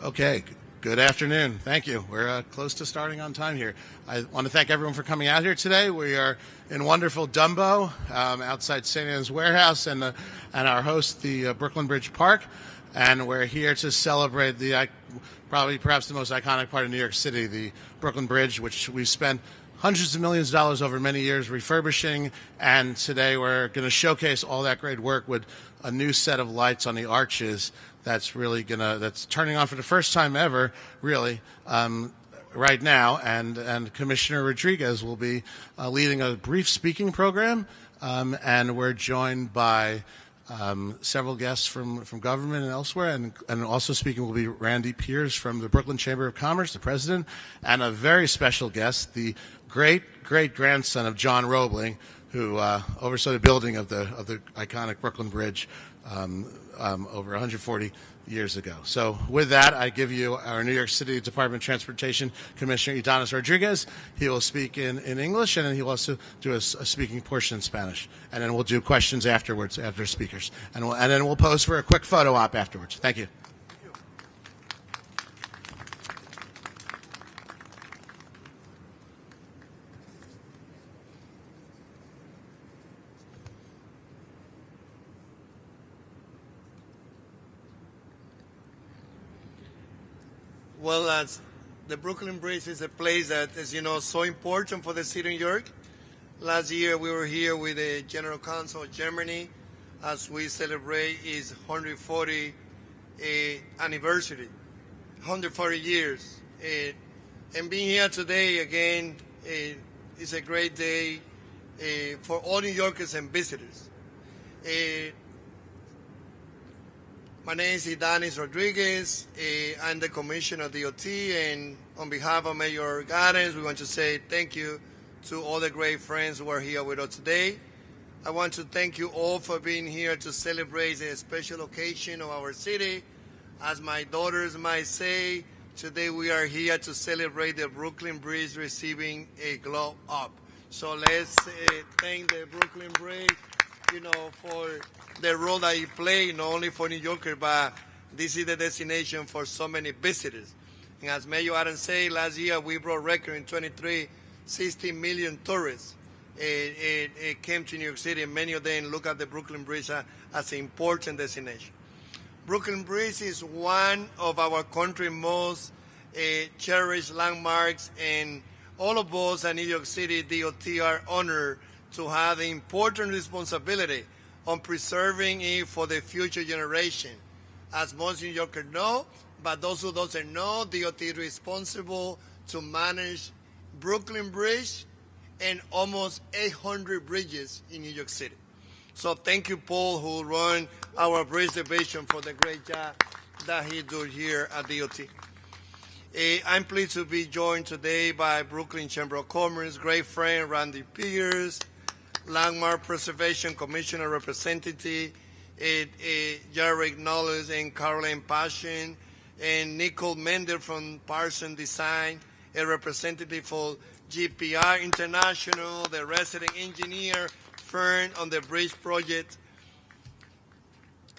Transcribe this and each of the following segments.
Okay, good afternoon. Thank you. We're close to starting on time here. I want to thank everyone for coming out here today. We are in wonderful Dumbo outside St. Anne's Warehouse and our host, the Brooklyn Bridge Park. And we're here to celebrate perhaps the most iconic part of New York City, the Brooklyn Bridge, which we've spent hundreds of millions of dollars over many years refurbishing. And today we're going to showcase all that great work with a new set of lights on the arches that's turning on for the first time ever, really, right now. And Commissioner Rodriguez will be leading a brief speaking program. And we're joined by several guests from government and elsewhere, and also speaking will be Randy Piers from the Brooklyn Chamber of Commerce, the president, and a very special guest, the great-grandson of John Robling, who oversaw the building of the iconic Brooklyn Bridge over 140 years ago. So with that, I give you our New York City Department of Transportation Commissioner Ydanis Rodriguez. He will speak in English, and then he'll also do a speaking portion in Spanish. And then we'll do questions afterwards, after speakers. And then we'll pose for a quick photo op afterwards. Thank you. Well, the Brooklyn Bridge is a place that, as you know, is so important for the city of New York. Last year, we were here with the General Council of Germany as we celebrate its 140 anniversary, 140 years. And being here today, again, is a great day for all New Yorkers and visitors. My name is Ydanis Rodriguez. I'm the Commissioner of DOT, and on behalf of Mayor Ydanis, we want to say thank you to all the great friends who are here with us today. I want to thank you all for being here to celebrate the special occasion of our city. As my daughters might say, today we are here to celebrate the Brooklyn Bridge receiving a glow up. So let's thank the Brooklyn Bridge, for the role that it plays, not only for New Yorkers, but this is the destination for so many visitors. And as Mayor Adams said, last year we broke record in 23, 60 million tourists came to New York City, and many of them look at the Brooklyn Bridge as an important destination. Brooklyn Bridge is one of our country's most cherished landmarks, and all of us at New York City DOT are honored to have the important responsibility on preserving it for the future generation. As most New Yorkers know, but those who doesn't know, DOT is responsible to manage Brooklyn Bridge and almost 800 bridges in New York City. So thank you, Paul, who run our bridge division, for the great job that he does here at DOT. I'm pleased to be joined today by Brooklyn Chamber of Commerce, great friend Randy Piers, Landmark Preservation Commissioner Representative Jared Knowles and Caroline Passion, and Nicole Mender from Parson Design, a representative for GPR International, the resident engineer firm on the bridge project,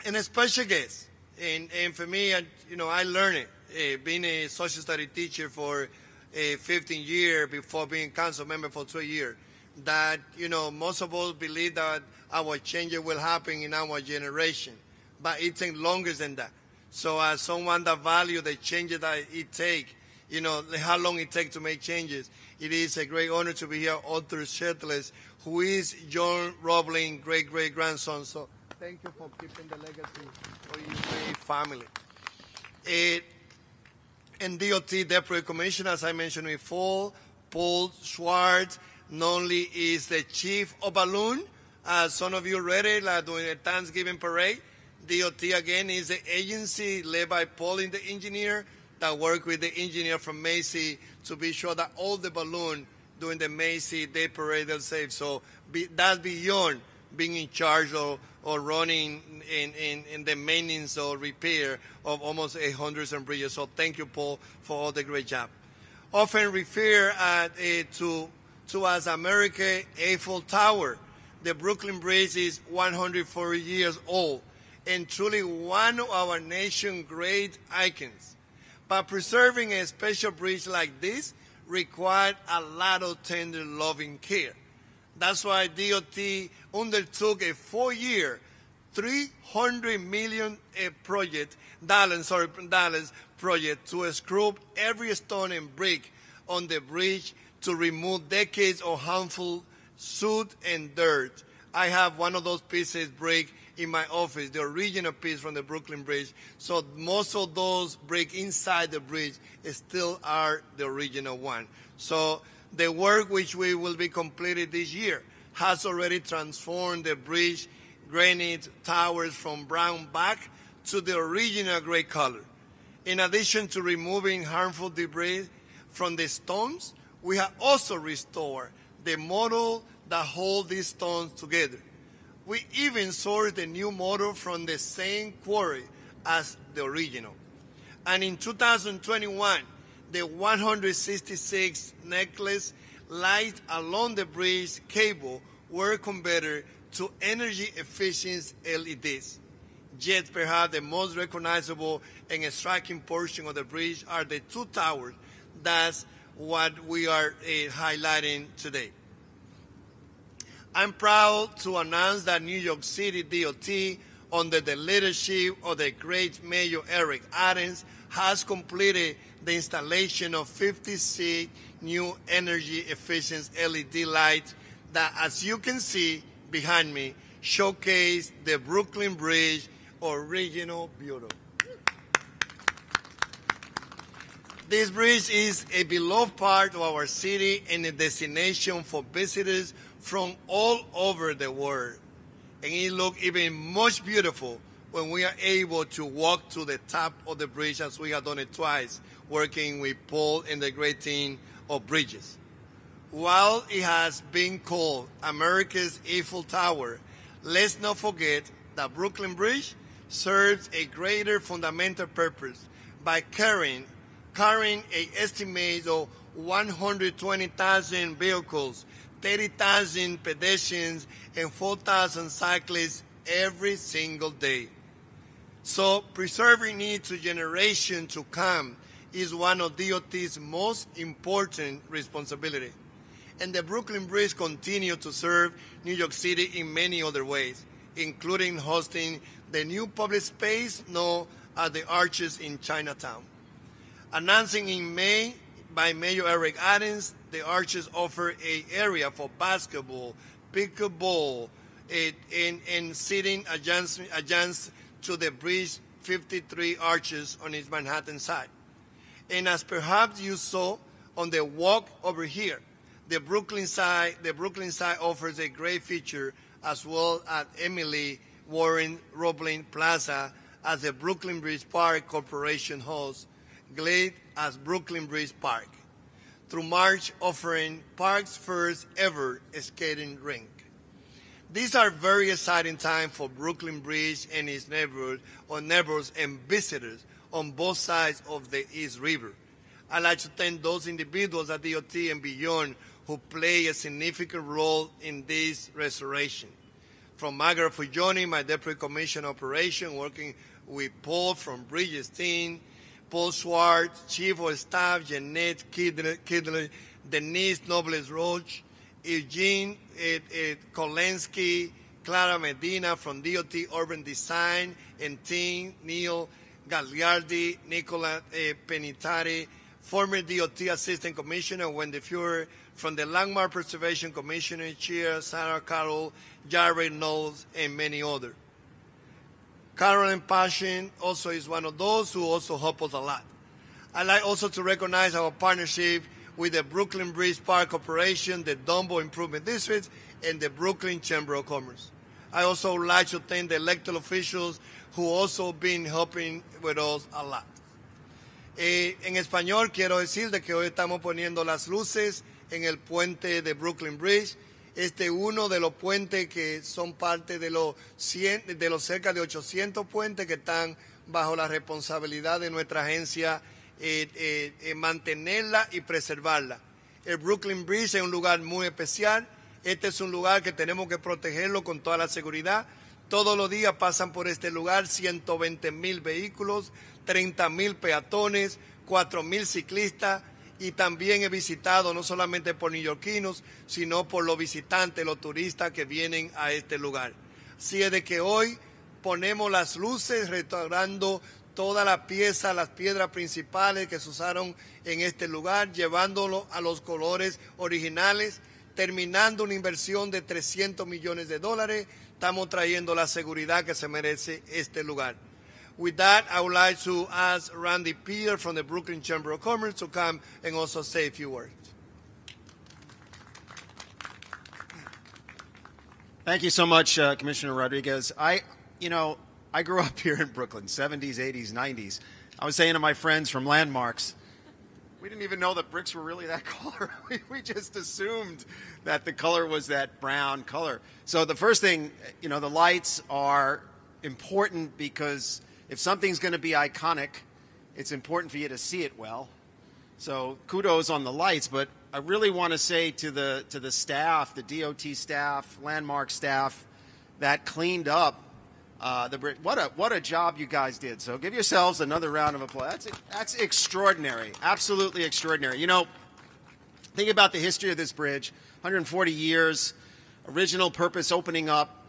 and a special guest. And for me, I learned it, being a social study teacher for 15 years before being council member for 2 years, that, most of us believe that our changes will happen in our generation, but it takes longer than that. So as someone that value the changes that it takes, how long it takes to make changes, it is a great honor to be here, Arthur Shirtless, who is John Robling, great-great-grandson. So thank you for keeping the legacy of your great family. And DOT Deputy Commissioner, as I mentioned before, Paul Schwartz, not only is the chief of balloon, as some of you read it, during the Thanksgiving parade. DOT, again, is the agency led by Paul, the engineer, that work with the engineer from Macy to be sure that all the balloons during the Macy Day Parade are safe. So that's beyond being in charge of running in the maintenance or repair of almost 800 bridges. So thank you, Paul, for all the great job. Often referred to as America's Eiffel Tower, the Brooklyn Bridge is 140 years old and truly one of our nation's great icons. But preserving a special bridge like this required a lot of tender, loving care. That's why DOT undertook a 4-year, $300 million dollars project to scrub every stone and brick on the bridge to remove decades of harmful soot and dirt. I have one of those pieces brick in my office, the original piece from the Brooklyn Bridge. So most of those brick inside the bridge still are the original one. So the work which we will be completed this year has already transformed the bridge granite towers from brown back to the original gray color. In addition to removing harmful debris from the stones, we have also restored the model that hold these stones together. We even sourced the new model from the same quarry as the original. And in 2021, the 166 necklace lights along the bridge cable were converted to energy-efficient LEDs. Yet perhaps the most recognizable and striking portion of the bridge are the two towers. That's what we are highlighting today. I'm proud to announce that New York City DOT, under the leadership of the great Mayor Eric Adams, has completed the installation of 56 new energy-efficient LED lights that, as you can see behind me, showcase the Brooklyn Bridge original beauty. This bridge is a beloved part of our city and a destination for visitors from all over the world. And it looks even much beautiful when we are able to walk to the top of the bridge, as we have done it twice, working with Paul and the great team of bridges. While it has been called America's Eiffel Tower, let's not forget that Brooklyn Bridge serves a greater fundamental purpose by carrying an estimate of 120,000 vehicles, 30,000 pedestrians, and 4,000 cyclists every single day. So preserving it to generations to come is one of DOT's most important responsibilities. And the Brooklyn Bridge continues to serve New York City in many other ways, including hosting the new public space known as the Arches in Chinatown. Announcing in May by Mayor Eric Adams, the Arches offer an area for basketball, pickleball, and seating adjacent to the bridge 53 arches on its Manhattan side. And as perhaps you saw on the walk over here, the Brooklyn side offers a great feature, as well as Emily Warren Robling Plaza as the Brooklyn Bridge Park Corporation hosts, Glade as Brooklyn Bridge Park, through March offering Park's first ever skating rink. These are very exciting times for Brooklyn Bridge and its neighbors and visitors on both sides of the East River. I'd like to thank those individuals at DOT and beyond who play a significant role in this restoration. From Margaret Fujoni, my Deputy Commissioner Operation, working with Paul from Bridges team, Paul Schwartz, Chief of Staff, Jeanette Kidler, Denise Nobles Roach, Eugene Kolensky, Clara Medina from DOT Urban Design and team, Neil Gagliardi, Nicola Penitari, former DOT Assistant Commissioner Wendy Fuhrer, from the Landmark Preservation Commissioner, Chair Sarah Carroll, Jared Knowles, and many others. Carolyn Passion also is one of those who also help us a lot. I'd like also to recognize our partnership with the Brooklyn Bridge Park Corporation, the Dumbo Improvement District, and the Brooklyn Chamber of Commerce. I also would like to thank the elected officials who also been helping with us a lot. En español quiero decir de que hoy estamos poniendo las luces en el puente de Brooklyn Bridge. Uno de los puentes que son parte de los cerca de 800 puentes que están bajo la responsabilidad de nuestra agencia, mantenerla y preservarla. El Brooklyn Bridge es un lugar muy especial. Este es un lugar que tenemos que protegerlo con toda la seguridad. Todos los días pasan por este lugar 120,000 vehículos, 30,000 peatones, 4,000 ciclistas, y también es visitado no solamente por neoyorquinos, sino por los visitantes, los turistas que vienen a este lugar. Así es de que hoy ponemos las luces restaurando toda la pieza, las piedras principales que se usaron en este lugar, llevándolo a los colores originales, terminando una inversión de $300 millones. Estamos trayendo la seguridad que se merece este lugar. With that, I would like to ask Randy Peter from the Brooklyn Chamber of Commerce to come and also say a few words. Thank you so much, Commissioner Rodriguez. I grew up here in Brooklyn, 70s, 80s, 90s. I was saying to my friends from Landmarks, we didn't even know that bricks were really that color. We just assumed that the color was that brown color. So the first thing, the lights are important because if something's going to be iconic, it's important for you to see it well. So kudos on the lights, but I really want to say to the staff, the DOT staff, Landmark staff that cleaned up the bridge. What a job you guys did. So give yourselves another round of applause. That's extraordinary, absolutely extraordinary. Think about the history of this bridge, 140 years, original purpose opening up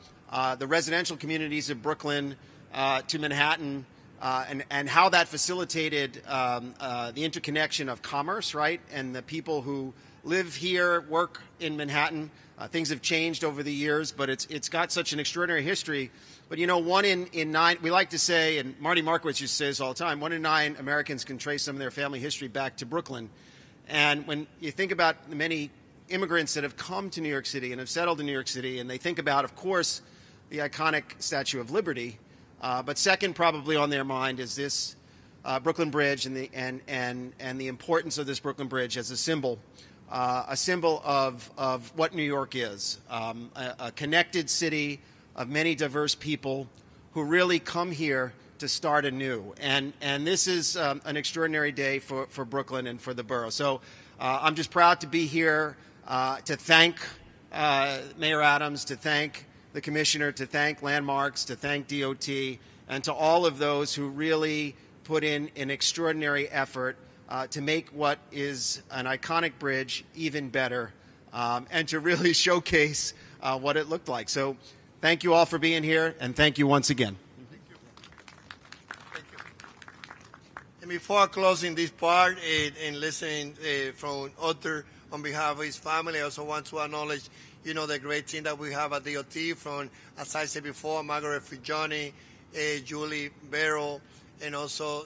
the residential communities of Brooklyn to Manhattan, and how that facilitated the interconnection of commerce, right? And the people who live here, work in Manhattan. Things have changed over the years, but it's got such an extraordinary history. But 1 in 9, we like to say, and Marty Markowitz used to say this all the time, 1 in 9 Americans can trace some of their family history back to Brooklyn. And when you think about the many immigrants that have come to New York City and have settled in New York City, and they think about, of course, the iconic Statue of Liberty, but second probably on their mind is this Brooklyn Bridge and the importance of this Brooklyn Bridge as a symbol of what New York is, a connected city of many diverse people who really come here to start anew. And this is an extraordinary day for Brooklyn and for the borough. So I'm just proud to be here to thank Mayor Adams, to thank the Commissioner, to thank Landmarks, to thank DOT, and to all of those who really put in an extraordinary effort to make what is an iconic bridge even better, and to really showcase what it looked like. So thank you all for being here, and thank you once again. Thank you. Thank you. And before closing this part and listening from Otter on behalf of his family, I also want to acknowledge, the great team that we have at DOT from, as I said before, Margaret Figioni, Julie Barrow, and also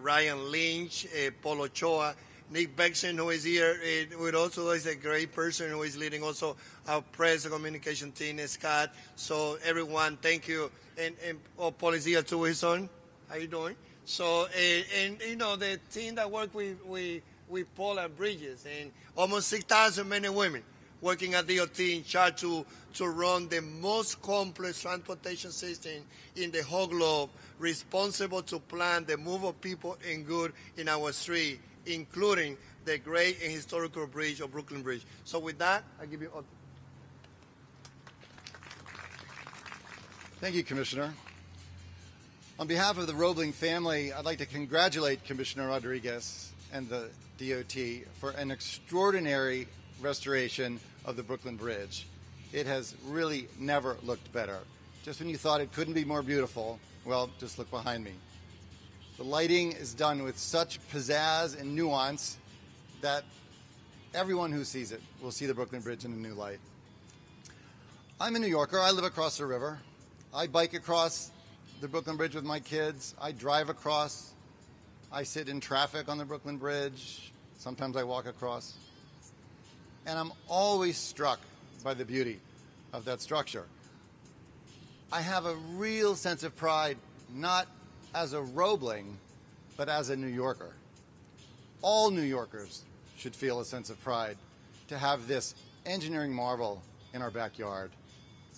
Ryan Lynch, Paul Ochoa, Nick Bexon, who is here, who also is a great person who is leading also our press and communication team, Scott. So everyone, thank you. And Paul is here too with his son. How you doing? So, the team that work with Paul at Bridges, and almost 6,000 men and women working at DOT in charge to run the most complex transportation system in the whole globe, responsible to plan the move of people and goods in our street, including the great and historical bridge of Brooklyn Bridge. So with that, I give you Otto. Thank you, Commissioner. On behalf of the Robling family, I'd like to congratulate Commissioner Rodriguez and the DOT for an extraordinary restoration of the Brooklyn Bridge. It has really never looked better. Just when you thought it couldn't be more beautiful, well, just look behind me. The lighting is done with such pizzazz and nuance that everyone who sees it will see the Brooklyn Bridge in a new light. I'm a New Yorker. I live across the river. I bike across the Brooklyn Bridge with my kids. I drive across. I sit in traffic on the Brooklyn Bridge. Sometimes I walk across. And I'm always struck by the beauty of that structure. I have a real sense of pride, not as a Robling, but as a New Yorker. All New Yorkers should feel a sense of pride to have this engineering marvel in our backyard.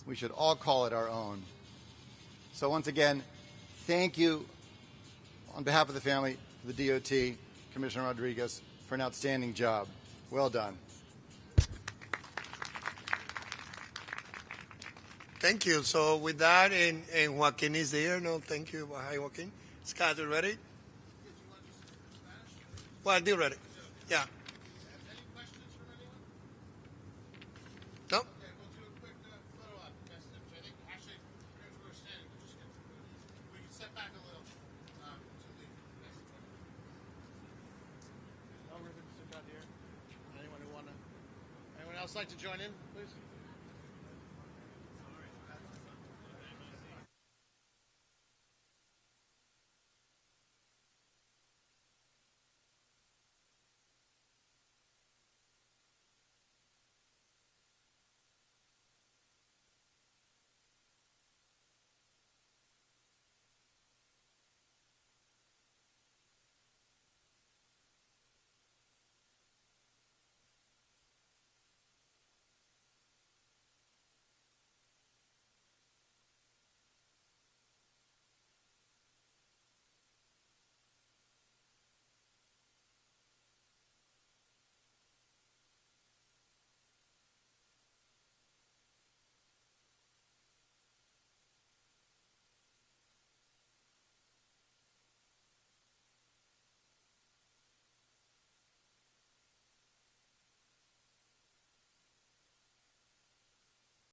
We should all call it our own. So once again, thank you on behalf of the family, the DOT, Commissioner Rodriguez, for an outstanding job. Well done. Thank you. So with that, and Joaquin is there. No, thank you. Hi, Joaquin. Scott, you ready? Well, I did ready. Yeah. Any questions from anyone? No? Okay, we'll do a quick photo op. I think actually, here's where we're standing. We'll just get we can step back a little to leave. No ribbons to cut here. Anyone else like to join in, please?